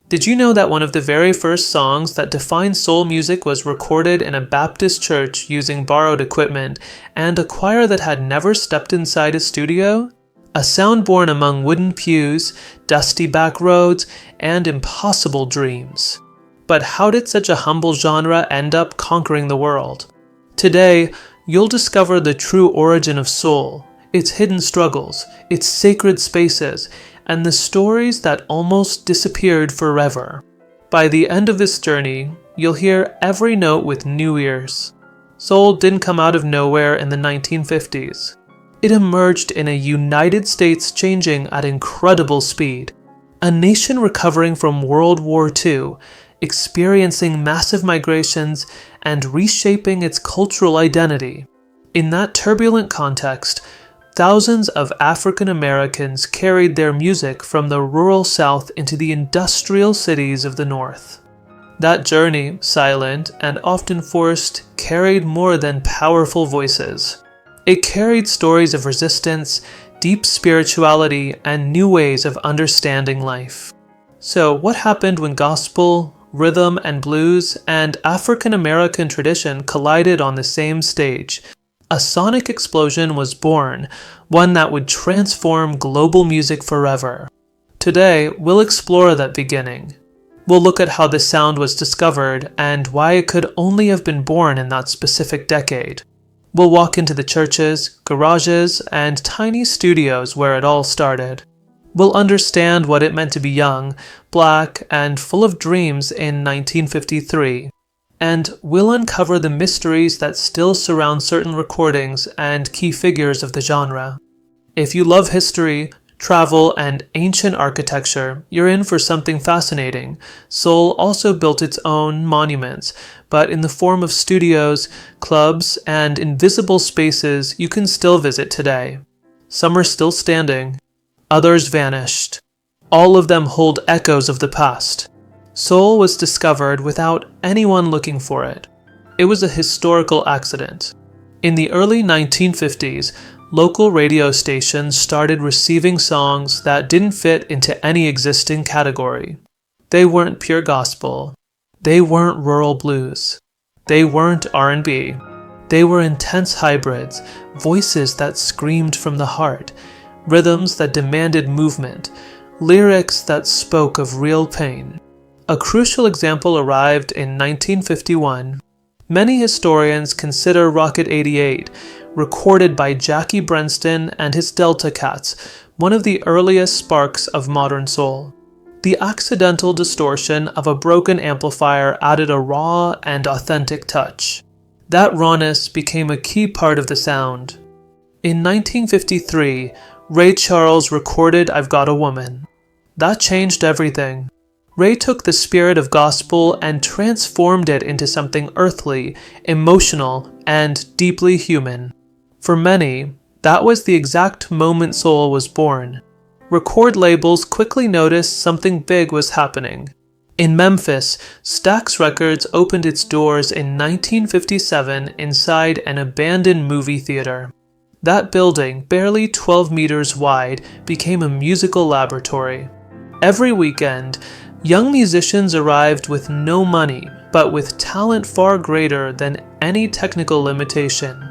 Did you know that one of the very first songs that defined soul music was recorded in a Baptist church using borrowed equipment and a choir that had never stepped inside a studio? A sound born among wooden pews, dusty back roads, and impossible dreams. But how did such a humble genre end up conquering the world? Today, you'll discover the true origin of soul, its hidden struggles, its sacred spaces, and the stories that almost disappeared forever. By the end of this journey, you'll hear every note with new ears. Soul didn't come out of nowhere in the 1950s. It emerged in a United States changing at incredible speed. A nation recovering from World War II, experiencing massive migrations, and reshaping its cultural identity. In that turbulent context, thousands of African Americans carried their music from the rural South into the industrial cities of the North. That journey, silent and often forced, carried more than powerful voices. It carried stories of resistance, deep spirituality, and new ways of understanding life. So, what happened when gospel, rhythm and blues, and African American tradition collided on the same stage? A sonic explosion was born, one that would transform global music forever. Today, we'll explore that beginning. We'll look at how the sound was discovered and why it could only have been born in that specific decade. We'll walk into the churches, garages, and tiny studios where it all started. We'll understand what it meant to be young, black, and full of dreams in 1953. And we'll uncover the mysteries that still surround certain recordings and key figures of the genre. If you love history, travel, and ancient architecture, you're in for something fascinating. Soul also built its own monuments, but in the form of studios, clubs, and invisible spaces you can still visit today. Some are still standing, others vanished. All of them hold echoes of the past. Soul was discovered without anyone looking for it. It was a historical accident. In the early 1950s, local radio stations started receiving songs that didn't fit into any existing category. They weren't pure gospel. They weren't rural blues. They weren't R&B. They were intense hybrids, voices that screamed from the heart, rhythms that demanded movement, lyrics that spoke of real pain. A crucial example arrived in 1951. Many historians consider Rocket 88, recorded by Jackie Brenston and his Delta Cats, one of the earliest sparks of modern soul. The accidental distortion of a broken amplifier added a raw and authentic touch. That rawness became a key part of the sound. In 1953, Ray Charles recorded I've Got a Woman. That changed everything. Ray took the spirit of gospel and transformed it into something earthly, emotional, and deeply human. For many, that was the exact moment soul was born. Record labels quickly noticed something big was happening. In Memphis, Stax Records opened its doors in 1957 inside an abandoned movie theater. That building, barely 12 meters wide, became a musical laboratory. Every weekend, young musicians arrived with no money, but with talent far greater than any technical limitation.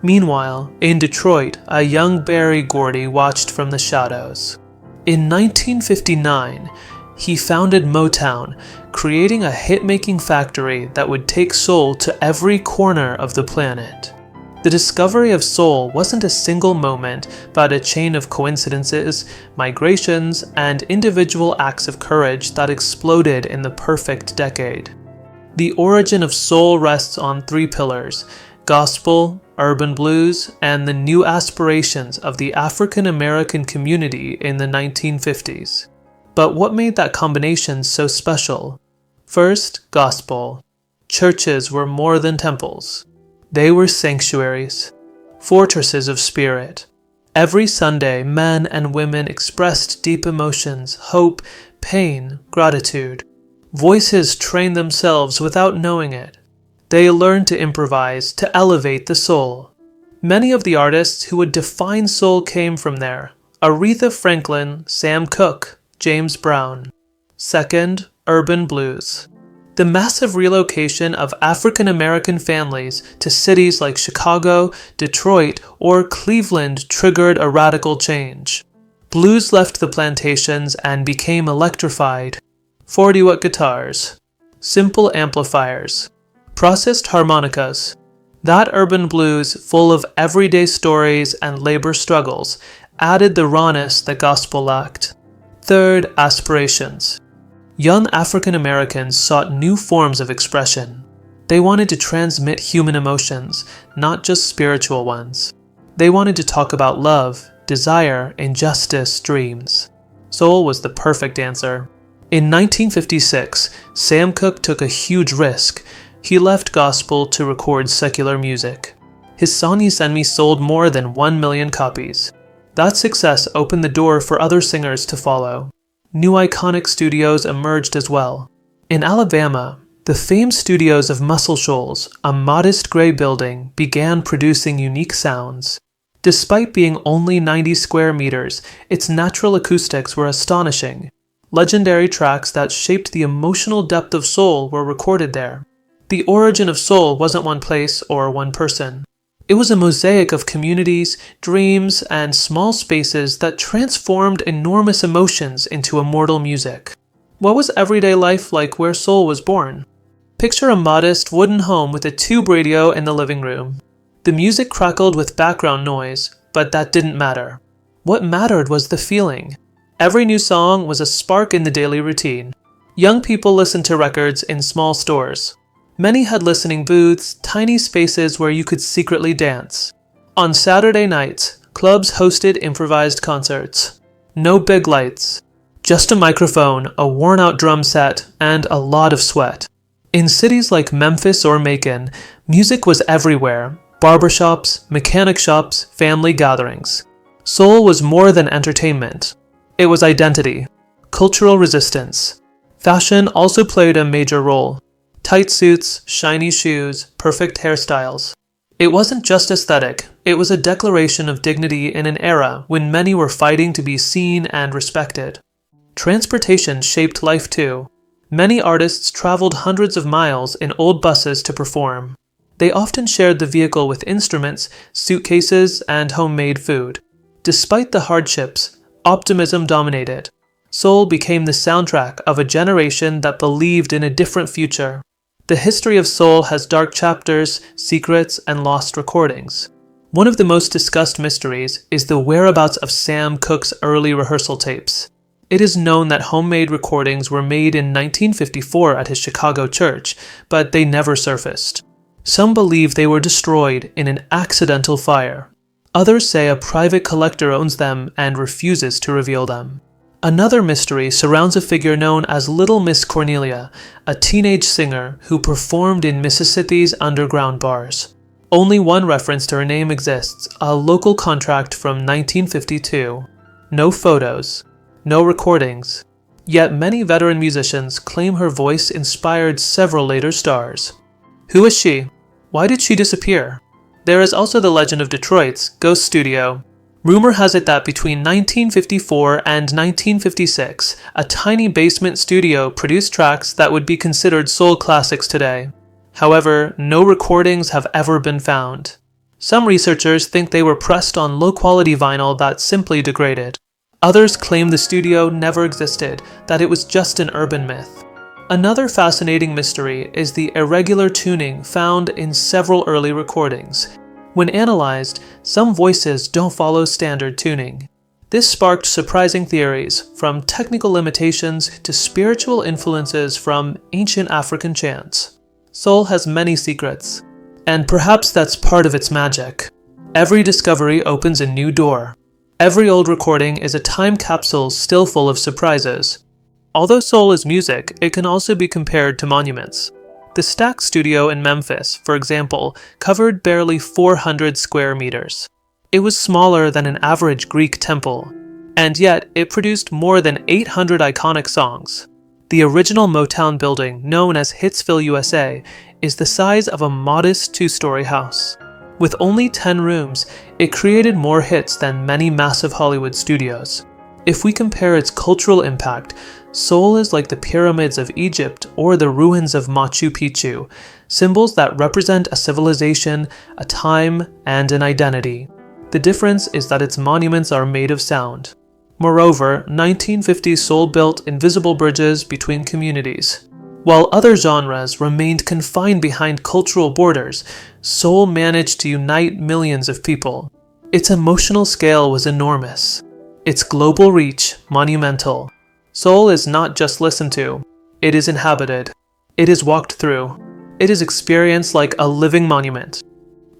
Meanwhile, in Detroit, a young Berry Gordy watched from the shadows. In 1959, he founded Motown, creating a hit-making factory that would take soul to every corner of the planet. The discovery of soul wasn't a single moment, but a chain of coincidences, migrations, and individual acts of courage that exploded in the perfect decade. The origin of soul rests on three pillars: gospel, urban blues, and the new aspirations of the African American community in the 1950s. But what made that combination so special? First, gospel. Churches were more than temples. They were sanctuaries, fortresses of spirit. Every Sunday, men and women expressed deep emotions, hope, pain, gratitude. Voices trained themselves without knowing it. They learned to improvise, to elevate the soul. Many of the artists who would define soul came from there: Aretha Franklin, Sam Cooke, James Brown. Second, urban blues. The massive relocation of African American families to cities like Chicago, Detroit, or Cleveland triggered a radical change. Blues left the plantations and became electrified. 40-watt guitars, simple amplifiers, processed harmonicas. That urban blues, full of everyday stories and labor struggles, added the rawness that gospel lacked. Third, aspirations. Young African Americans sought new forms of expression. They wanted to transmit human emotions, not just spiritual ones. They wanted to talk about love, desire, injustice, dreams. Soul was the perfect answer. In 1956, Sam Cooke took a huge risk. He left gospel to record secular music. His song You Send Me sold more than 1 million copies. That success opened the door for other singers to follow. New iconic studios emerged as well. In Alabama, the famed studios of Muscle Shoals, a modest gray building, began producing unique sounds. Despite being only 90 square meters, its natural acoustics were astonishing. Legendary tracks that shaped the emotional depth of soul were recorded there. The origin of soul wasn't one place or one person. It was a mosaic of communities, dreams, and small spaces that transformed enormous emotions into immortal music. What was everyday life like where soul was born? Picture a modest wooden home with a tube radio in the living room. The music crackled with background noise, but that didn't matter. What mattered was the feeling. Every new song was a spark in the daily routine. Young people listened to records in small stores. Many had listening booths, tiny spaces where you could secretly dance. On Saturday nights, clubs hosted improvised concerts. No big lights. Just a microphone, a worn-out drum set, and a lot of sweat. In cities like Memphis or Macon, music was everywhere. Barbershops, mechanic shops, family gatherings. Soul was more than entertainment. It was identity, cultural resistance. Fashion also played a major role. Tight suits, shiny shoes, perfect hairstyles. It wasn't just aesthetic, it was a declaration of dignity in an era when many were fighting to be seen and respected. Transportation shaped life too. Many artists traveled hundreds of miles in old buses to perform. They often shared the vehicle with instruments, suitcases, and homemade food. Despite the hardships, optimism dominated. Soul became the soundtrack of a generation that believed in a different future. The history of soul has dark chapters, secrets, and lost recordings. One of the most discussed mysteries is the whereabouts of Sam Cooke's early rehearsal tapes. It is known that homemade recordings were made in 1954 at his Chicago church, but they never surfaced. Some believe they were destroyed in an accidental fire. Others say a private collector owns them and refuses to reveal them. Another mystery surrounds a figure known as Little Miss Cornelia, a teenage singer who performed in Mississippi's underground bars. Only one reference to her name exists, a local contract from 1952. No photos, no recordings. Yet many veteran musicians claim her voice inspired several later stars. Who is she? Why did she disappear? There is also the legend of Detroit's Ghost Studio. Rumor has it that between 1954 and 1956, a tiny basement studio produced tracks that would be considered soul classics today. However, no recordings have ever been found. Some researchers think they were pressed on low-quality vinyl that simply degraded. Others claim the studio never existed, that it was just an urban myth. Another fascinating mystery is the irregular tuning found in several early recordings. When analyzed, some voices don't follow standard tuning. This sparked surprising theories, from technical limitations to spiritual influences from ancient African chants. Soul has many secrets, and perhaps that's part of its magic. Every discovery opens a new door. Every old recording is a time capsule still full of surprises. Although soul is music, it can also be compared to monuments. The Stax studio in Memphis, for example, covered barely 400 square meters. It was smaller than an average Greek temple, and yet it produced more than 800 iconic songs. The original Motown building, known as Hitsville, USA, is the size of a modest two-story house. With only 10 rooms, it created more hits than many massive Hollywood studios. If we compare its cultural impact, soul is like the pyramids of Egypt or the ruins of Machu Picchu, symbols that represent a civilization, a time, and an identity. The difference is that its monuments are made of sound. Moreover, 1950s soul built invisible bridges between communities. While other genres remained confined behind cultural borders, soul managed to unite millions of people. Its emotional scale was enormous. Its global reach monumental. Soul is not just listened to, it is inhabited. It is walked through. It is experienced like a living monument.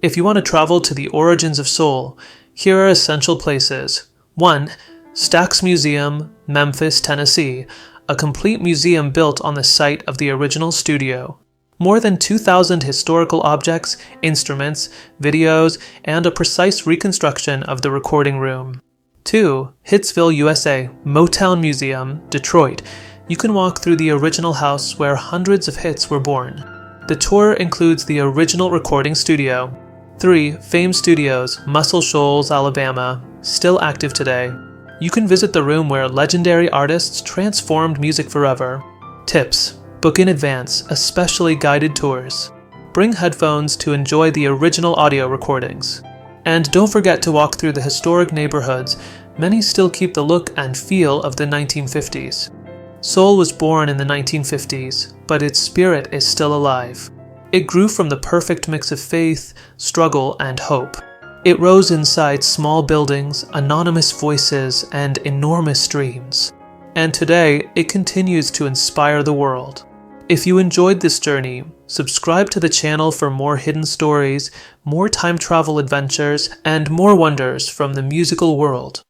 If you want to travel to the origins of soul, here are essential places. 1. Stax Museum, Memphis, Tennessee, a complete museum built on the site of the original studio. More than 2,000 historical objects, instruments, videos, and a precise reconstruction of the recording room. 2. Hitsville, USA, Motown Museum, Detroit. You can walk through the original house where hundreds of hits were born. The tour includes the original recording studio. 3. Fame Studios, Muscle Shoals, Alabama, still active today. You can visit the room where legendary artists transformed music forever. Tips: book in advance, especially guided tours. Bring headphones to enjoy the original audio recordings. And don't forget to walk through the historic neighborhoods. Many still keep the look and feel of the 1950s. Soul was born in the 1950s, but its spirit is still alive. It grew from the perfect mix of faith, struggle, and hope. It rose inside small buildings, anonymous voices, and enormous dreams. And today, it continues to inspire the world. If you enjoyed this journey, subscribe to the channel for more hidden stories, more time travel adventures, and more wonders from the musical world.